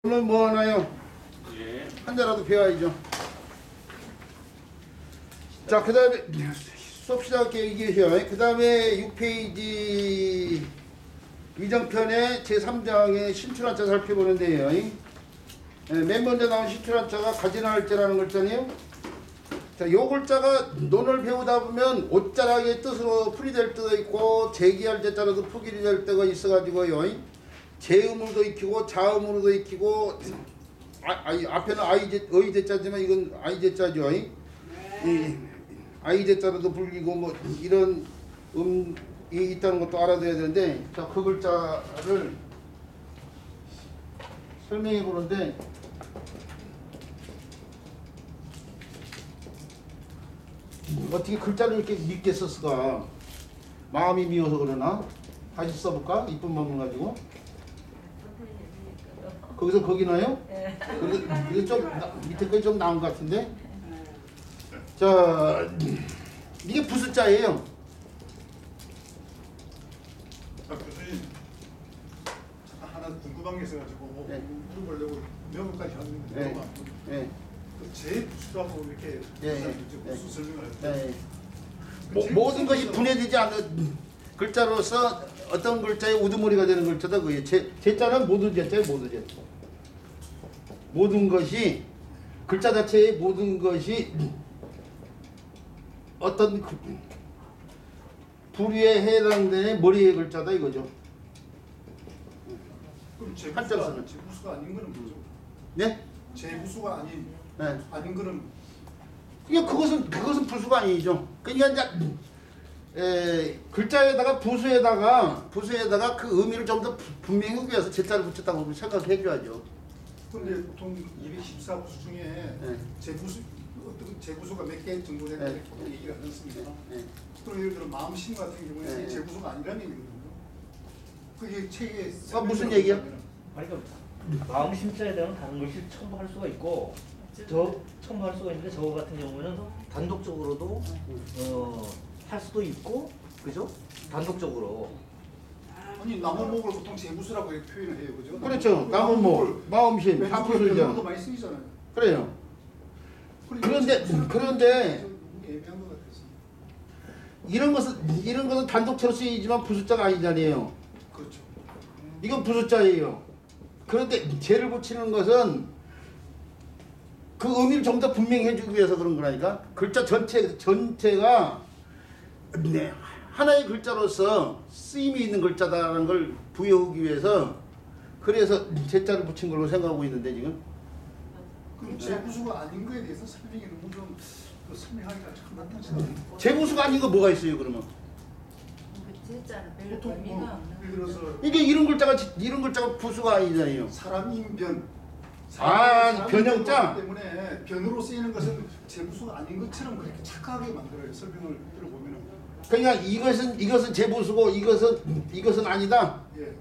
오늘 뭐 하나요? 예. 한 자라도 배워야죠. 자, 그 다음에 수업 시작할게요. 이게요. 그 다음에 6페이지 위정편의 제3장의 신출한자 살펴보는데요. 맨 먼저 나온 신출한자가 가지나 할자라는 글자네요. 자, 요 글자가 논을 배우다 보면 옷자락의 뜻으로 풀이 될 때도 있고 제기할 제자로도 풀이 될 때가 있어가지고요. 제음으로도 익히고 자음으로도 익히고 앞에는 의 제자지만 이건 아이 제자죠. 이 아이 제자로도 불리고 뭐 이런 음이 있다는 것도 알아둬야 되는데, 자, 그 글자를 설명해 보는데, 어떻게 글자를 이렇게 밉게 썼을까? 마음이 미워서 그러나? 다시 써볼까? 이쁜 마음을 가지고. 거기서 거기 나요? 네. 그래도 좀 밑에 거좀 나온 것 같은데. 자, 이게 부수자예요. 교수님, 하나 궁금한 게 있어가지고 네. 물어보려고 명까지 하는데 네. 네. 제 부수라고 이렇게 네. 부수 설명을 했죠. 네. 모든 것이 분해되지 않는 글자로서 어떤 글자의 우두머리가 되는 글자다. 그게 제자는 모든 제자예요. 모든 제자. 모든 것이 글자 자체의 모든 것이 어떤 부류에 해당되는 머리의 글자다 이거죠. 그럼 한자로 쓰는. 제부수가 아닌 거는 뭐죠? 네? 제부수가 아닌 네. 아닌 거는 그러니까 그것은 부수가 아니죠. 그러니까 이제 글자에다가 부수에다가 그 의미를 좀 더 분명히 하기 위해서 제자를 붙였다고 생각해 줘야죠. 근데 보통 214부수 중에 네. 제부수 어떤 제부수가 몇 개 정도 되는 네. 게 얘기를 하지 않습니까? 네. 그럼 예를 들어 마음심 같은 경우에 네. 제부수가 아니라는 얘기거든요. 그게 책에 무슨 얘기야? 아니 그러니까 마음 심자에 대한 다른 것이 첨부할 수가 있고 저 첨부할 수가 있는데 저거 같은 경우는 단독적으로도 할 수도 있고 그죠? 단독적으로 아니 나무목을 보통 제부수라고 이렇게 표현을 해요, 그죠? 그렇죠. 나무목, 마음심, 다 도 부수죠. 많이 쓰이잖아요. 그래요. 그런데 애매한 것 같아서. 이런 것은 단독체로 쓰이지만 부수자가 아니잖아요. 그렇죠. 이건 부수자예요. 그런데 제를 붙이는 것은 그 의미를 좀 더 분명히 해주기 위해서 그런 거라니까. 글자 전체가 네, 하나의 글자로서 쓰임이 있는 글자다라는 걸 부여하기 위해서 그래서 제자를 붙인 걸로 생각하고 있는데 지금. 그럼 제부수가 아닌 거에 대해서 설명이 너무 좀 설명하기가 참 난처하지 않아요? 제부수가 아닌 거 뭐가 있어요 그러면? 그 제자는 별 보통 의미가 뭐 없는. 예를 들어서 이게 이런 글자가 부수가 아니잖아요. 사람인변. 변형자? 때문에 변으로 쓰이는 것은 제부수가 아닌 것처럼 그렇게 착각하게 만들어요. 설명을 들어보면은. 그러니까 이것은 제부수고 이것은 아니다. 예.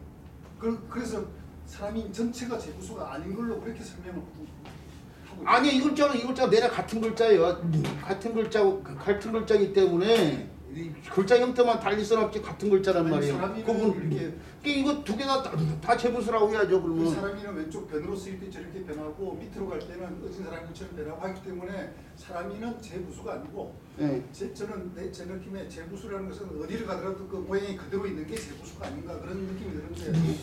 그래서 사람인 전체가 제부수가 아닌 걸로 그렇게 설명을 하고 있어요. 아니 이 글자가 내랑 같은 글자예요. 같은 글자이기 때문에 이 글자 형태만 달리 써놨지 같은 글자란 아니, 말이에요. 사람이는 이렇게 이거 두 개나 다 제부수라고 해야죠. 그 그러면 사람이는 왼쪽 변으로 쓰일 때 저렇게 변하고 밑으로 갈 때는 어진 사람처럼 변하고 하기 때문에 사람이는 제부수가 아니고 네. 제 느낌에 제부수라는 것은 어디를 가더라도 그 모양이 그대로 있는 게 제부수가 아닌가 그런 느낌이 드는데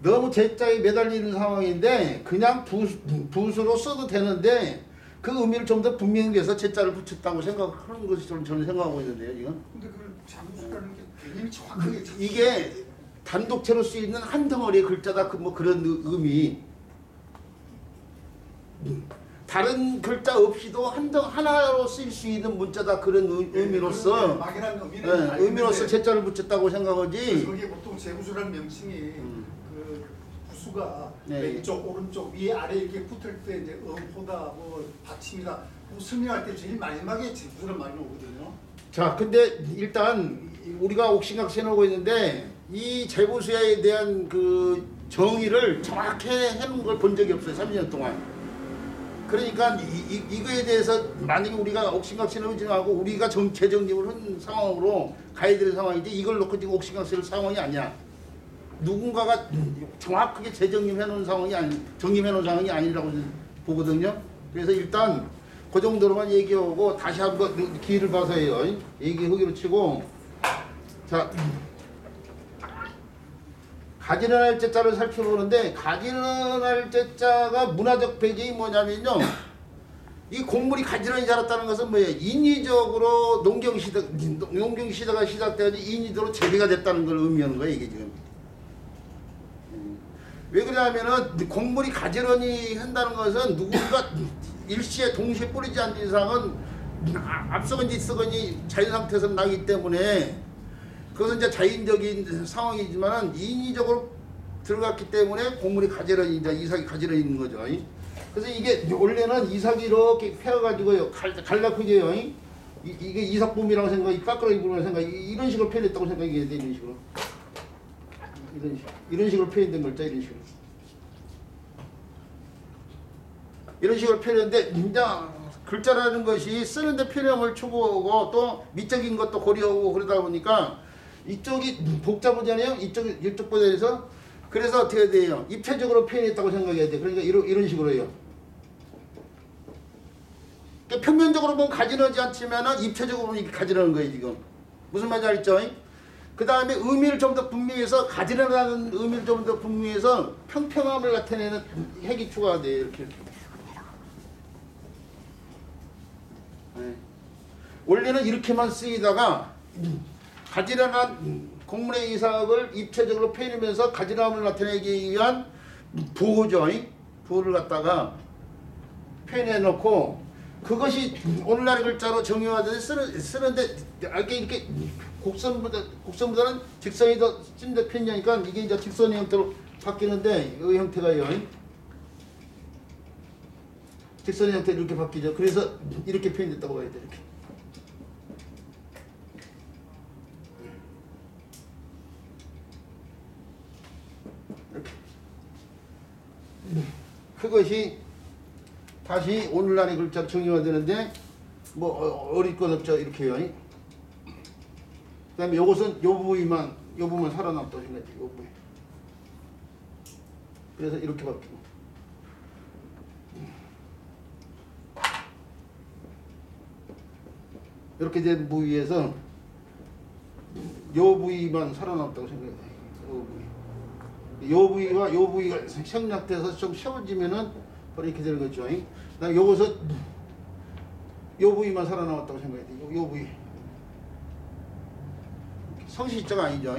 너무 제자에 매달리는 상황인데 그냥 부수로 써도 되는데 그 의미를 좀 더 분명히 해서 제자를 붙였다고 생각하는 것이 저는 생각하고 있는데요 지금. 근데 그 제부수라는 게 개념이 정확하게 이게 단독체로 쓰이는 한 덩어리의 글자다 뭐 그런 의미. 다른 글자 없이도 하나로 쓸 수 있는 문자다 그런 의미로서 막연한 의미는 의미로서 제자를 붙였다고 생각하지. 그게 보통 제부수라는 명칭이 그 부수가 네. 왼쪽 오른쪽 위에 아래 이렇게 붙을 때 이제 음포다 뭐 받침이다 뭐 설명할 때 제일 마지막에 제부수란 말이 나오거든요. 자, 근데 일단 우리가 옥신각신 하고 있는데 이 제부수에 대한 그 정의를 정확히 해놓은 걸 본 적이 없어요. 30년 동안. 그러니까 이거에 대해서 만약에 우리가 옥신각신을 의존하고 우리가 재정립을 한 상황으로 가야 되는 상황인데 이걸 놓고 지금 옥신각신할 상황이 아니야. 누군가가 정확하게 재정립해 놓은 상황이 정립해 놓은 상황이 아니라고 보거든요. 그래서 일단 그 정도로만 얘기하고 다시 한번 기회를 봐서 해요. 얘기하기로 치고 자 가지런할 제자를 살펴보는데 가지런할 제자가 문화적 배경이 뭐냐면요. 이 곡물이 가지런히 자랐다는 것은 뭐예요? 인위적으로 농경시대가 시작되어서 인위적으로 재배가 됐다는 걸 의미하는 거예요. 이게 지금. 왜 그러냐면은 곡물이 가지런히 한다는 것은 누군가 일시에 동시에 뿌리지 않는 이상은 앞서건지 뒤서건지 자연 상태에서 나기 때문에 그것은 이제 자연적인 상황이지만은 인위적으로 들어갔기 때문에 곡물이 가지런히 이제 이삭이 가지런히 있는 거죠. 그래서 이게 원래는 이삭이 이렇게 펴가지고요 갈라크게요. 이게 이삭봄이라고 생각이 까끌어기 부르는 생각이 이런 식으로 표현했다고 생각해야 돼. 이런 식으로 이런 식으로 표현된 걸자 이런 식으로 표현했는데 이제 글자라는 것이 쓰는데 표현을 추구하고 또 미적인 것도 고려하고 그러다 보니까 이쪽이 복잡하잖아요. 이쪽 보다에서 그래서 어떻게 돼요? 입체적으로 표현했다고 생각해야 돼. 그러니까 이런 식으로 해요. 그러니까 평면적으로 보면 가지런하지 않지만은 입체적으로 보면 가지런한 거예요 지금. 무슨 말인지 알죠? 그 다음에 의미를 좀 더 분명해서 가지런하는 의미를 좀 더 분명해서 평평함을 나타내는 핵이 추가가 돼요. 이렇게. 네. 원래는 이렇게만 쓰이다가 가지런한 곡물의 이삭을 입체적으로 표현하면서 가지런함을 나타내기 위한 부호죠. 부호를 갖다가 표현해 놓고 그것이 오늘날 글자로 정의화돼서 쓰는데 이렇게 곡선보다는 직선이 더 찐더 편이니까 이게 이제 직선의 형태로 바뀌는데 이 형태가요. 직선의 형태로 이렇게 바뀌죠. 그래서 이렇게 표현됐다고 봐야 돼. 이렇게. 이렇게. 그것이 다시 오늘날의 글자로 정의화되는데 뭐 어릴 것 없죠. 이렇게요. 그 다음에 요것은 요 부분만 살아남다고 생각해요. 요 부분. 그래서 이렇게 바뀌고 이렇게 된 부위에서 요 부위만 살아남다고 생각해요. 요 부위. 요 부위와 요 부위가 생략돼서 좀 세워지면은 바로 이렇게 되는 거죠. 그다음에 요것은 요 부위만 살아남았다고 생각해야 돼. 요 부위. 성시자가 아니죠.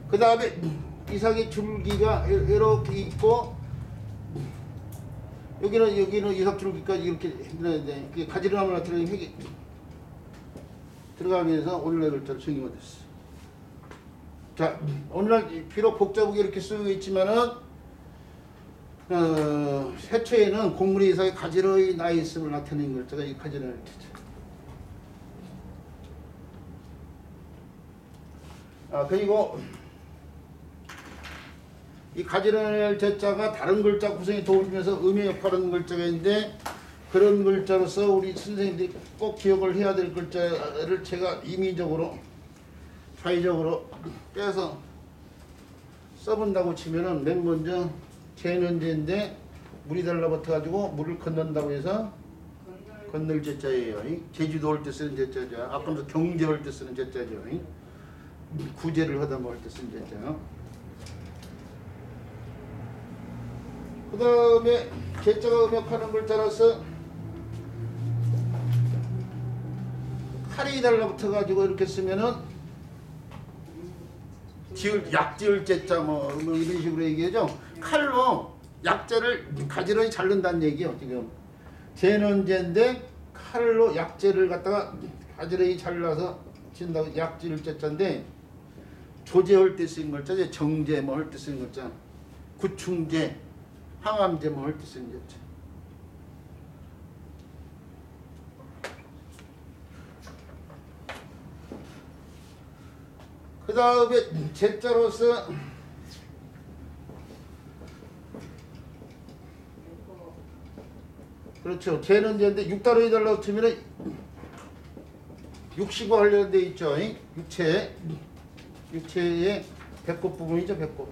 그 다음에 이삭의 줄기가 이렇게 있고 여기는 이삭 줄기까지 이렇게 있는데 가지런함을 나타내는 핵이 들어가면서 오늘날 글자로 정의가 됐어. 자, 오늘날 비록 복잡하게 이렇게 쓰고 있지만은 해초에는 곡물의 이삭이 가지런히 나 있음을 나타내는 글자가 이 가지런할 때죠. 그리고 이 가지런할 제자가 다른 글자 구성에 도움을 주면서 의미 역할하는 글자가 있는데 그런 글자로서 우리 선생님들이 꼭 기억을 해야 될 글자를 제가 임의적으로 자의적으로 빼서 써본다고 치면은 맨 먼저 재는제인데 물이 달라붙어 가지고 물을 건넌다고 해서 건널 제자예요. 제주도 할 때 쓰는 제자죠. 아까 경제 할 때 쓰는 제자죠. 구제를 하다 뭐 할 때 쓰는 제자. 그 다음에 제자가 음역하는 글자로서 칼이 달라붙어 가지고 이렇게 쓰면은 약지을 제자 뭐 이런 식으로 얘기하죠. 칼로 약재를 가지런히 자른다는 얘기요. 지금 재는 제인데 칼로 약재를 갖다가 가지런히 잘라서 진다고 약지를 제자인데 조제할 때 쓰는 글자죠. 정제 뭐 할 때 쓰는 글자. 구충제, 항암제 뭐 할 때 쓰는 글자. 그 다음에 제자로서 그렇죠. 재는 제인데 육다로 해달라고 치면은 육식과 관련돼 있죠. 육체에 배꼽 부분이죠, 배꼽.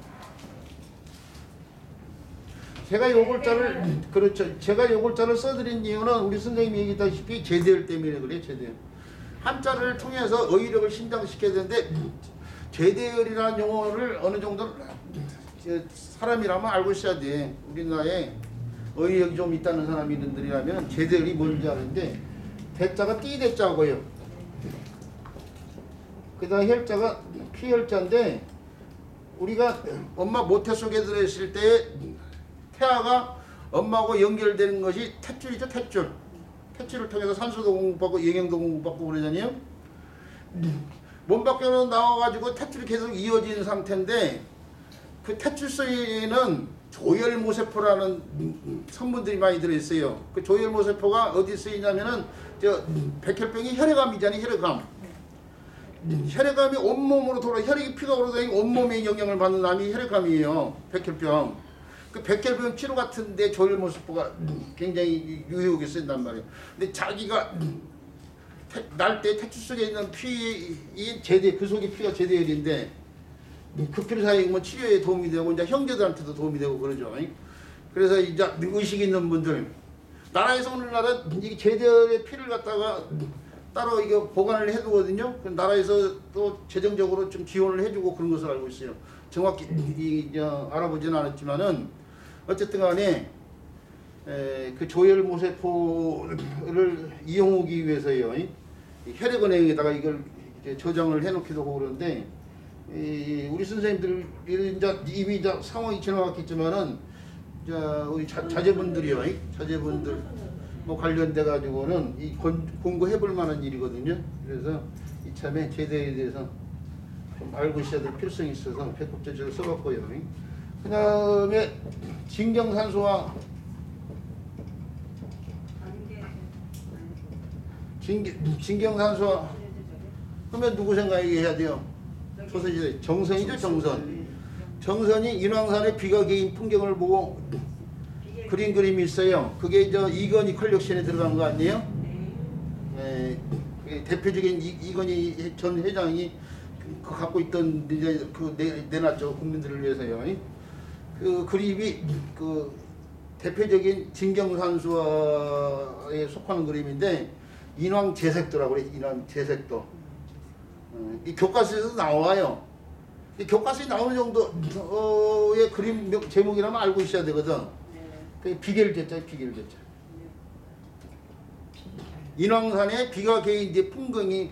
제가 요 글자를 그렇죠. 제가 요 글자를 써드린 이유는 우리 선생님이 얘기했다시피 제대열 때문에 그래요. 제대열. 한자를 통해서 어휘력을 신장시켜야 되는데 제대열이라는 용어를 어느 정도 사람이라면 알고 있어야 돼. 우리나라에 어휘력이 좀 있다는 사람들이라면 제대열이 뭔지 아는데 대자가 띠대자고요. 그 다음 혈자가 피혈자인데 우리가 엄마 모태 속에 들어있을 때 태아가 엄마하고 연결되는 것이 탯줄이죠. 탯줄. 탯줄을 통해서 산소도 공급받고 영양도 공급받고 그러잖아요. 몸 밖으로 나와가지고 탯줄이 계속 이어진 상태인데 그 탯줄 속에는 조혈모세포라는 성분들이 많이 들어있어요. 그 조혈모세포가 어디 쓰이냐면은 저 백혈병이 혈액암이잖아요. 혈액암. 혈액암이 온몸으로 돌아 혈액이 피가 오르다니까 온몸에 영향을 받는 암이 혈액암이에요. 백혈병. 그 백혈병 치료 같은데 조혈모세포가 굉장히 유효하게 쓴단 말이에요. 근데 자기가 날 때 탯줄 속에 있는 피이 제대 그 속에 피가 제대열인데 그 피를 사용하면 치료에 도움이 되고 이제 형제들한테도 도움이 되고 그러죠. 그래서 이제 의식 있는 분들 나라에서 오늘날은 이 제대열의 피를 갖다가 따로 이거 보관을 해두거든요. 그 나라에서 또 재정적으로 좀 지원을 해주고 그런 것을 알고 있어요. 정확히 알아보지는 않았지만은 어쨌든 간에 그 조혈모세포를 이용하기 위해서요. 이 혈액은행에다가 이걸 이제 저장을 해놓기도 하고 그러는데 우리 선생님들 이미 이제 상황이 지나갔겠지만은 우리 자제분들이요. 자제분들 뭐 관련돼 가지고는 이 공부해볼 만한 일이거든요. 그래서 이참에 제대에 대해서 좀 알고 있어야 될 필요성이 있어서 배꼽제제를 써봤고요. 그 다음에 진경산소와 진경산소와 그러면 누구 생각해야 돼요? 조선시대 정선이죠. 정선이 인왕산의 비가 개인 풍경을 보고 그린 그림이 있어요. 그게 저 이건희 컬렉션에 들어간 거 아니에요? 대표적인 이건희 전 회장이 그 갖고 있던 이제 그 내놨죠. 국민들을 위해서요. 그 그림이 그 대표적인 진경산수화에 속하는 그림인데 인왕제색도라고 그래. 인왕제색도. 이 교과서에서 나와요. 이 교과서에 나오는 정도의 그림 제목이라면 알고 있어야 되거든. 그 비결제자, 비결제자. 인왕산에 비가 개인 이제 풍경이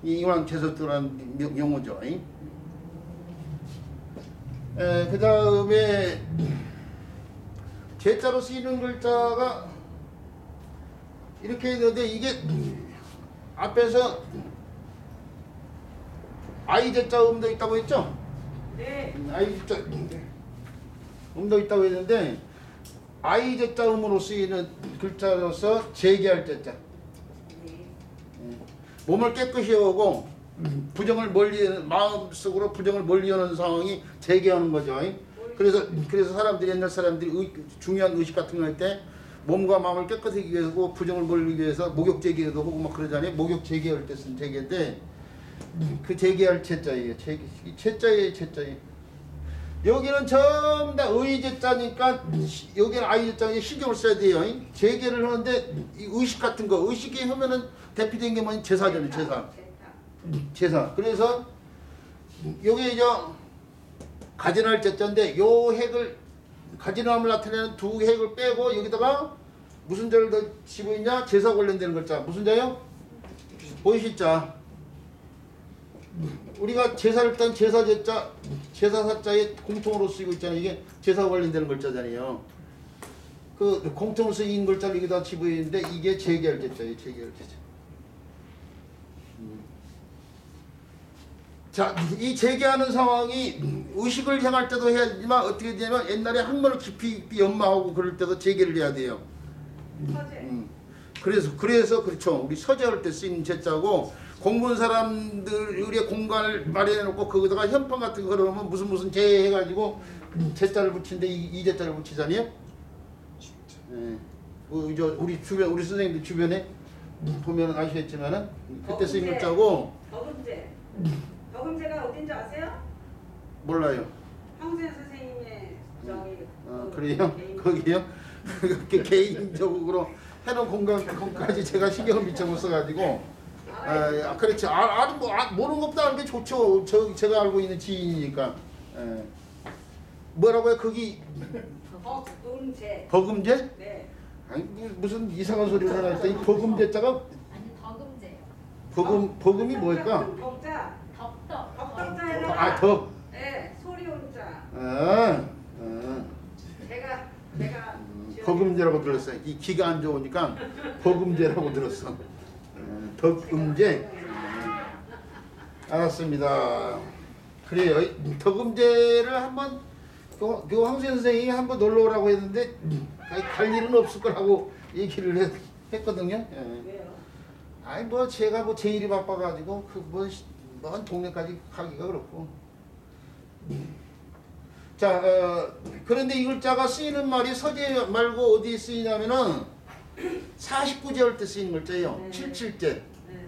인왕제색도라는 용어죠. 그 다음에 제자로 쓰이는 글자가 이렇게 있는데 이게 앞에서 아이제자 음도 있다고 했죠? 네. 아이제자 음도 있다고 했는데 아이제자 음으로 쓰이는 글자로서 재기할 제자. 몸을 깨끗이 하고 부정을 멀리 마음속으로 부정을 멀리하는 상황이 재기하는 거죠. 그래서 사람들이 옛날 사람들이 중요한 의식 같은 거 할 때 몸과 마음을 깨끗하기 위해서 부정을 멀리기 위해서 목욕 재기도 하고 막 그러잖아요. 목욕 재기할 때 쓴 재기인데 그 재기할 제자예요. 제자예요, 제자예요. 여기는 전부 다 의제자니까 여기는 아이제자에 신경을 써야 돼요. 재기를 하는데 이 의식 같은 거 의식이 하면은 대표적인 게 뭐냐 제사잖아요. 제사. 그래서 요게 저 가진할 제자인데 요 핵을 가진함을 나타내는 두 핵을 빼고 여기다가 무슨 자를 더 집어있냐? 제사 관련되는 글자. 무슨 자요? 보이시자. 우리가 제사를 딴 제사제자, 제사사자에 공통으로 쓰이고 있잖아요. 이게 제사 관련되는 글자잖아요. 그 공통으로 쓰인 글자를 여기다 집어있는데 이게 재계할 제자예요. 재계할 제자. 자, 이 재계하는 상황이 의식을 향할 때도 해야 되지만 어떻게 되냐면 옛날에 학문을 깊이 연마하고 그럴 때도 재계를 해야 돼요. 그래서 그렇죠. 우리 서재할 때 쓰이는 제자고 공부한 사람들의 공간을 마련해 놓고 거기다가 현판 같은 거 그러면 무슨 재 해가지고 제자를 붙이는데 이 제자를 붙이잖아요. 예. 우리 주변 우리 선생님들 주변에 보면 아시겠지만은 그때 쓰인 글자고. 버금제. 버금제가 어딘지 아세요? 몰라요. 황세 선생님의 저기 그래요? 개인- 거기요? 그렇게 개인적으로 해놓은 공간까지 제가 신경을 미쳐 못 써가지고 그렇지. 모르는 것보다 아는 게 좋죠. 제가 알고 있는 지인이니까. 뭐라고요? 거기 버금제. 버금제? 네. 아니 무슨 이상한 소리를 해놨더니 버금제자가 아니 덕음제요. 버금이 뭘까? 덕자. 덕덕. 덕덕자에다가 덕. 네, 소리 온자. 제가 버금제라고 들었어요. 이 귀가 안 좋으니까 버금제라고 들었어. 덕음제. 알았습니다. 그래요. 덕음제를 한번 그 황수 선생이 한번 놀러 오라고 했는데 갈 일은 없을 거라고 얘기를 했거든요. 예. 왜요? 아니 뭐 제가 뭐 제일이 바빠가지고 먼 동네까지 가기가 그렇고. 자, 그런데 이 글자가 쓰이는 말이 서재 말고 어디에 쓰이냐면은 49제 할 때 쓰이는 글자예요. 네. 77제. 네.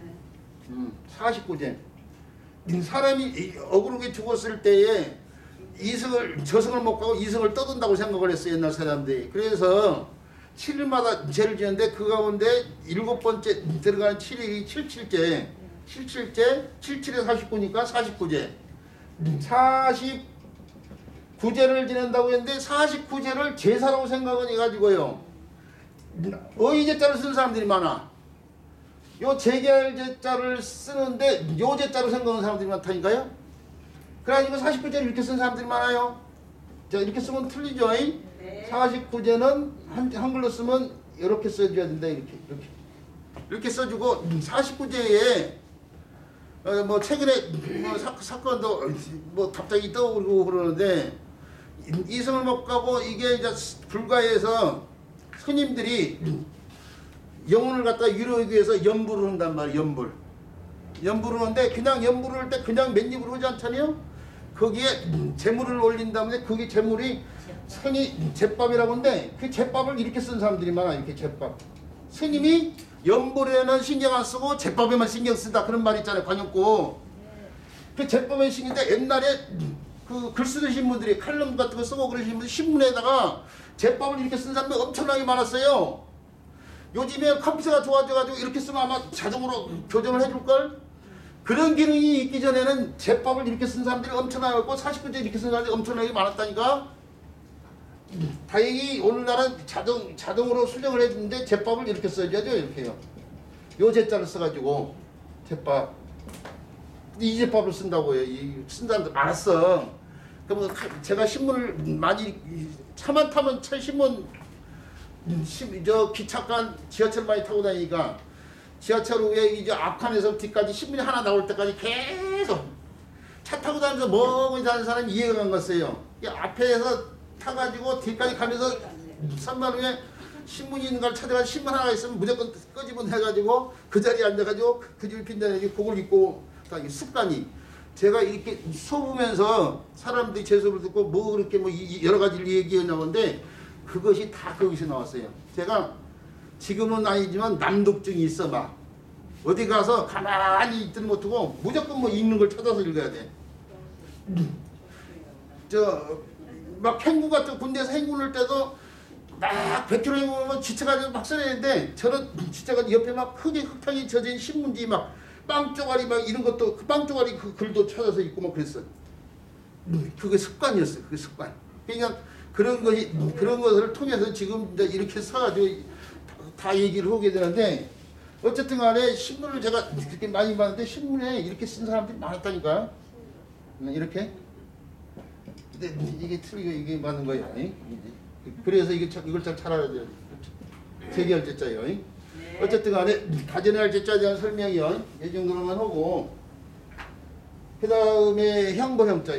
49제. 사람이 억울하게 죽었을 때에 저승을 못 가고 이승을 떠든다고 생각을 했어요. 옛날 사람들이. 그래서 7일마다 죄를 지었는데 그 가운데 7번째 들어가는 7일이 77제. 77제, 77에 49니까 49제. 49제를 지낸다고 했는데 49제를 제사라고 생각은 해가지고요. 어이제자를 쓰는 사람들이 많아. 요 제결제자를 쓰는데 요 제자로 생각하는 사람들이 많다니까요. 그래가지고 49제를 이렇게 쓴 사람들이 많아요. 자, 이렇게 쓰면 틀리죠. 네. 49제는 한글로 쓰면 이렇게 써줘야 된다. 이렇게 써주고 49제에 뭐 최근에 뭐 사건도 뭐 갑자기 떠오르고 그러는데 이승을 못 가고 이게 이제 불가에서 스님들이 영혼을 갖다 위로하기 위해서 연불을 한단 말이에요. 연불을 하는데 그냥 연불을 할 때 그냥 맨입으로 하지 않잖아요. 거기에 재물을 올린 다음에 그게 재물이 스님이 제밥이라고 하는데 그 제밥을 이렇게 쓴 사람들이 많아. 이렇게 제밥. 스님이 연불에는 신경 안 쓰고 제밥에만 신경 쓴다 그런 말 있잖아요. 관용구. 그 제밥에 신경인데 옛날에 그 글 쓰시는 분들이 칼럼 같은 거 쓰고 그러시는 분들 신문에다가 제밥을 이렇게 쓴 사람들이 엄청나게 많았어요. 요즘에 컴퓨터가 좋아져가지고 이렇게 쓰면 아마 자동으로 교정을 해줄걸? 그런 기능이 있기 전에는 제밥을 이렇게 쓴 사람들이 엄청나게 많고 49제 이렇게 쓴 사람들이 엄청나게 많았다니까. 다행히 오늘날은 자동으로 수정을 해주는데 제밥을 이렇게 써줘야죠. 이렇게요. 요 제자를 써가지고 제밥. 이 제밥을 쓴다고요. 쓴 사람들 많았어. 그러면 제가 신문을 많이 차만 타면 차 신문 저 기차간 지하철 많이 타고 다니니까 지하철 위에 이제 앞칸에서 뒤까지 신문이 하나 나올 때까지 계속 차 타고 다니면서 멍하니 다니는 사람이 이해가 안 갔어요. 앞에서 타가지고 뒤까지 가면서 선반 위에 신문이 있는 걸 찾아가지고 신문 하나가 있으면 무조건 끄집어 해가지고 그 자리에 앉아가지고 그 줄 빈다는 그걸 입고 가기 습관이. 제가 이렇게 수업하면서 사람들이 제 수업을 듣고 뭐 그렇게 뭐 여러 가지를 얘기해나오는데 그것이 다 거기서 나왔어요. 제가 지금은 아니지만 남독증이 있어. 막 어디 가서 가만히 있지는 못하고 무조건 뭐 읽는 걸 찾아서 읽어야 돼. 막 행군 같은 군대에서 행군할 때도 막 100km 행군하면 지쳐가지고 막 써내는데 저는 지쳐가지고 옆에 막 흙탕이 젖은 신문지 막 빵쪼가리 막 이런 것도 그 빵쪼가리 그 글도 찾아서 읽고 막 그랬어. 그게 습관이었어. 그게 습관. 그러니까 그런 것을 통해서 지금 이제 이렇게 써가지고 다 얘기를 하게 되는데 어쨌든 간에 신문을 제가 그렇게 많이 봤는데 신문에 이렇게 쓴 사람들이 많았다니까. 이렇게. 근데 이게 틀리고 이게 맞는 거예요. 그래서 이걸 잘 알아야 돼요. 제기할제자예요. 어쨌든 간에 가져낼 제자에 대한 설명이요. 이 정도로만 하고 그 다음에 형보형자.